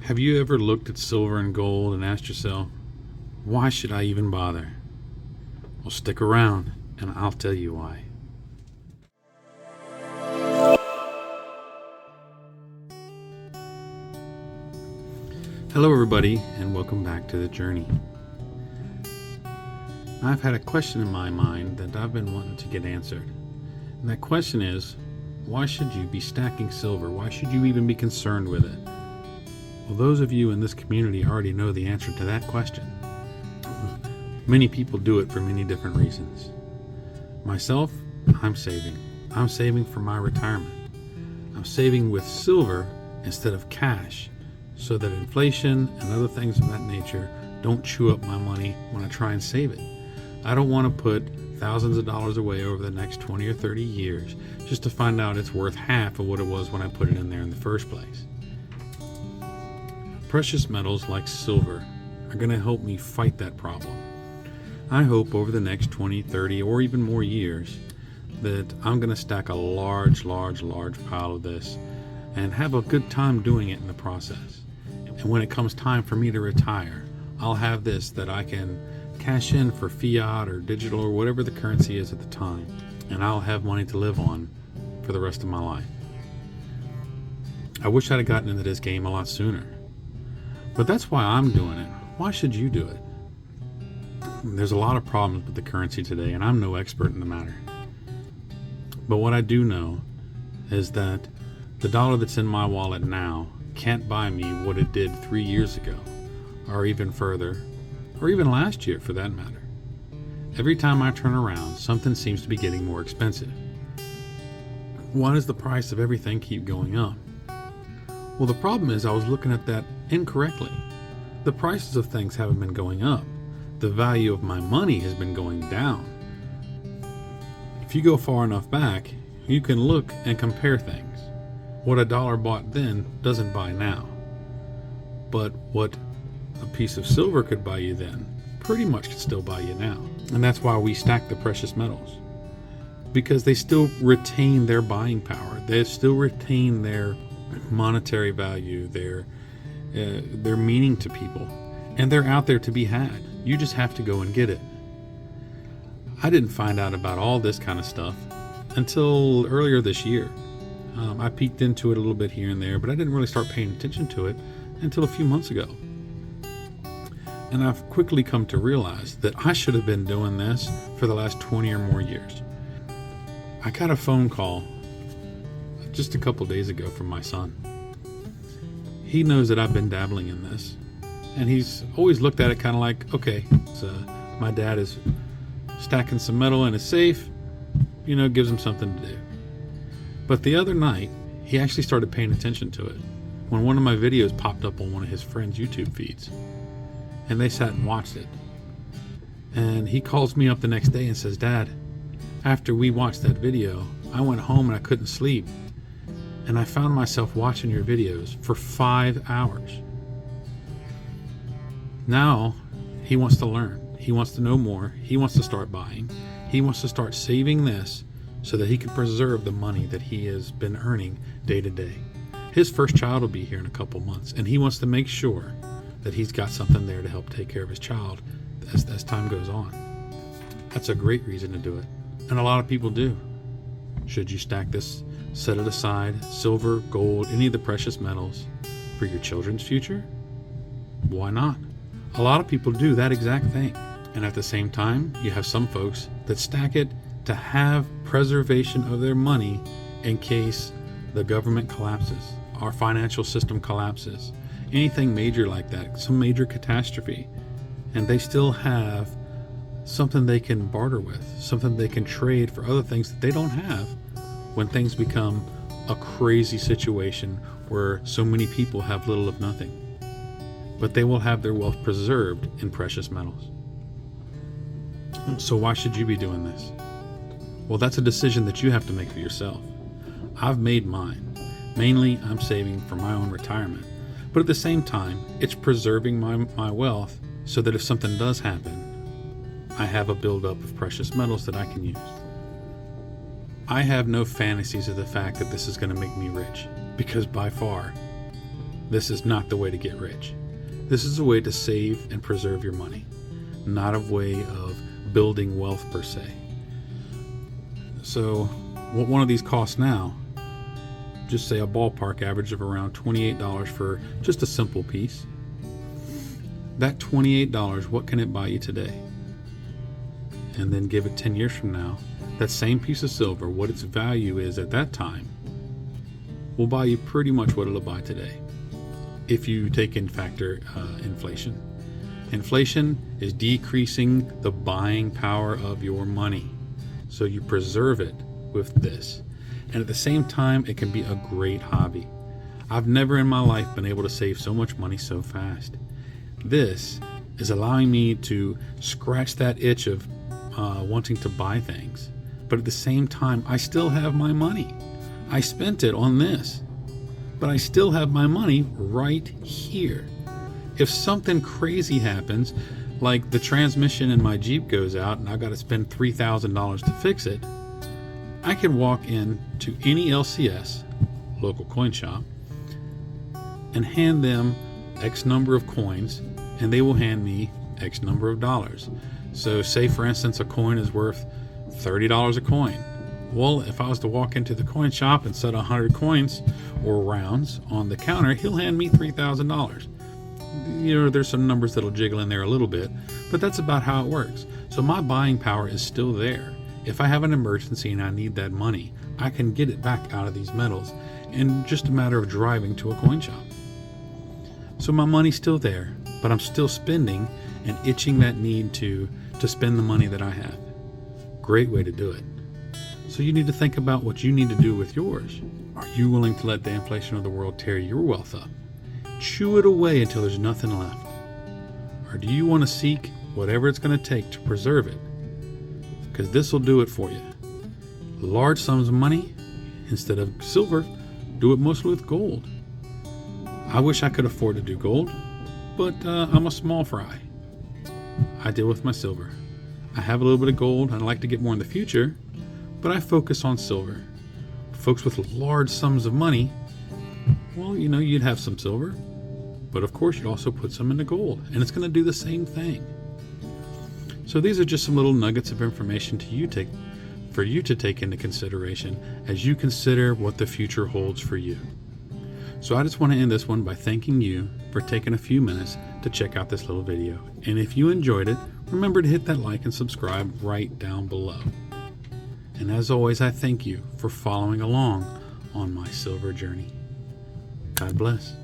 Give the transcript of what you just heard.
Have you ever looked at silver and gold and asked yourself, why should I even bother? Well, stick around and I'll tell you why. Hello everybody, and welcome back to The Journey. I've had a question in my mind that I've been wanting to get answered. And that question is, why should you be stacking silver? Why should you even be concerned with it? Well, those of you in this community already know the answer to that question. Many people do it for many different reasons. Myself, I'm saving. I'm saving for my retirement. I'm saving with silver instead of cash, so that inflation and other things of that nature don't chew up my money when I try and save it. I don't want to put thousands of dollars away over the next 20 or 30 years just to find out it's worth half of what it was when I put it in there in the first place. Precious metals like silver are going to help me fight that problem. I hope over the next 20, 30, or even more years that I'm going to stack a large pile of this and have a good time doing it in the process. And when it comes time for me to retire, I'll have this that I can cash in for fiat or digital or whatever the currency is at the time, and I'll have money to live on for the rest of my life. I wish I'd have gotten into this game a lot sooner. But that's why I'm doing it. Why should you do it? There's a lot of problems with the currency today, and I'm no expert in the matter. But what I do know is that the dollar that's in my wallet now can't buy me what it did 3 years ago, or even further, or even last year for that matter. Every time I turn around, something seems to be getting more expensive. Why does the price of everything keep going up? Well, the problem is I was looking at that incorrectly. The prices of things haven't been going up. The value of my money has been going down. If you go far enough back, you can look and compare things. What a dollar bought then doesn't buy now. But what a piece of silver could buy you then pretty much could still buy you now. And that's why we stack the precious metals. Because they still retain their buying power. They still retain their monetary value, their meaning to people, and they're out there to be had. You just have to go and get it. I didn't find out about all this kind of stuff until earlier this year. I peeked into it a little bit here and there, but I didn't really start paying attention to it until a few months ago. And I've quickly come to realize that I should have been doing this for the last 20 or more years. I got a phone call just a couple days ago from my son. He knows that I've been dabbling in this, and he's always looked at it kind of like, okay, so my dad is stacking some metal in a safe, gives him something to do. But the other night, he actually started paying attention to it when one of my videos popped up on one of his friends' YouTube feeds, and they sat and watched it. And he calls me up the next day and says, Dad, after we watched that video, I went home and I couldn't sleep. And I found myself watching your videos for 5 hours. Now, he wants to learn. He wants to know more. He wants to start buying. He wants to start saving this so that he can preserve the money that he has been earning day to day. His first child will be here in a couple months, and he wants to make sure that he's got something there to help take care of his child as time goes on. That's a great reason to do it. And a lot of people do. Should you stack this? Set it aside, silver, gold, any of the precious metals, for your children's future? Why not? A lot of people do that exact thing. And at the same time, you have some folks that stack it to have preservation of their money in case the government collapses, our financial system collapses, anything major like that, some major catastrophe. And they still have something they can barter with, something they can trade for other things that they don't have when things become a crazy situation where so many people have little of nothing. But they will have their wealth preserved in precious metals. So why should you be doing this? Well, that's a decision that you have to make for yourself. I've made mine. Mainly, I'm saving for my own retirement. But at the same time, it's preserving my wealth so that if something does happen, I have a buildup of precious metals that I can use. I have no fantasies of the fact that this is going to make me rich, because by far, this is not the way to get rich. This is a way to save and preserve your money, not a way of building wealth per se. So what one of these costs now, just say a ballpark average of around $28 for just a simple piece. That $28, what can it buy you today? And then give it 10 years from now, that same piece of silver, what its value is at that time, will buy you pretty much what it'll buy today. If you take in factor inflation. Inflation is decreasing the buying power of your money. So you preserve it with this. And at the same time, it can be a great hobby. I've never in my life been able to save so much money so fast. This is allowing me to scratch that itch of wanting to buy things. But at the same time, I still have my money. I spent it on this, but I still have my money right here. If something crazy happens, like the transmission in my Jeep goes out and I've got to spend $3,000 to fix it, I can walk in to any LCS, local coin shop, and hand them X number of coins, and they will hand me X number of dollars. So say for instance a coin is worth $30 a coin. Well, if I was to walk into the coin shop and set 100 coins or rounds on the counter, he'll hand me $3,000. You know, there's some numbers that'll jiggle in there a little bit, but that's about how it works. So my buying power is still there. If I have an emergency and I need that money, I can get it back out of these metals in just a matter of driving to a coin shop. So my money's still there, but I'm still spending and itching that need to spend the money that I have. Great way to do it. So you need to think about what you need to do with yours. Are you willing to let the inflation of the world tear your wealth up? Chew it away until there's nothing left? Or do you want to seek whatever it's going to take to preserve it? Because this will do it for you. Large sums of money, instead of silver, do it mostly with gold. I wish I could afford to do gold, but I'm a small fry. I deal with my silver. I have a little bit of gold. I'd like to get more in the future, but I focus on silver. Folks with large sums of money, well, you know, you'd have some silver, but of course you'd also put some into gold, and it's going to do the same thing. So these are just some little nuggets of information for you to take into consideration as you consider what the future holds for you. So I just want to end this one by thanking you for taking a few minutes to check out this little video. And if you enjoyed it, remember to hit that like and subscribe right down below. And as always, I thank you for following along on my silver journey. God bless.